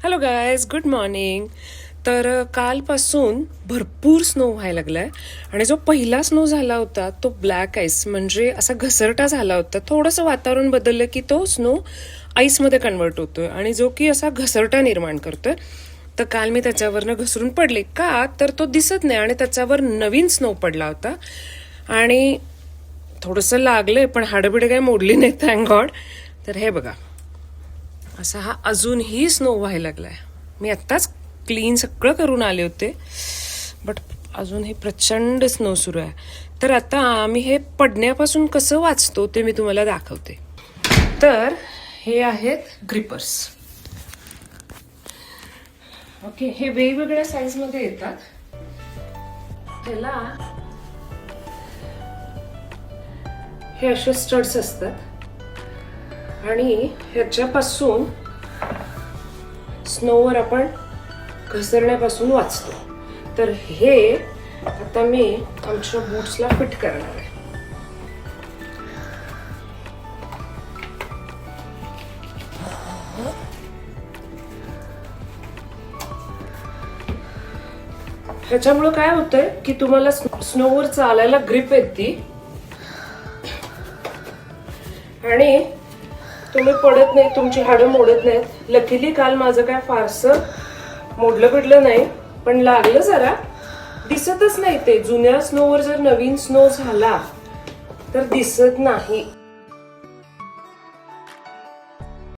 Hello guys, good morning. तर कालपासून भरपूर स्नो व्हायला लागलाय आणि जो पहिला स्नो झाला होता तो ब्लॅक आईस म्हणजे असा घसरटा झाला होता. थोडंसं वातावरण बदललं की तो स्नो आईसमध्ये कन्वर्ट होतोय आणि जो की असा घसरटा निर्माण करतोय. तर काल मी त्याच्यावरनं घसरून पडले का तर तो दिसत नाही आणि त्याच्यावर नवीन स्नो पडला होता आणि थोडंसं लागलंय पण हाडबिड काही मोडली नाही, थँक गॉड. तर हे बघा, असा हा अजूनही स्नो व्हायला लागलाय. मी आत्ताच क्लीन सगळं करून आले होते बट अजूनही प्रचंड स्नो सुरू आहे. तर आता आम्ही हे पडण्यापासून कसं वाचतो ते मी तुम्हाला दाखवते. तर हे आहेत ग्रिपर्स. ओके, हे वेगवेगळ्या साईज मध्ये येतात. त्याला हे असे स्टड्स असतात आणि ह्याच्यापासून स्नोवर आपण घसरण्यापासून वाचतो. तर हे आता मी आमच्या बूट्सला फिट करणार आहे. ह्याच्यामुळे काय होतंय की तुम्हाला स्नोवर चालायला ग्रिप येते आणि तुम्ही पडत नाही, तुमची हाडं मोडत नाहीत. लकीली काल माझं काय फारसं मोडलं बिडलं नाही, पण लागलं जरा. दिसतच नाही ते. जुन्या स्नोवर जर नवीन स्नो झाला तर दिसत नाही.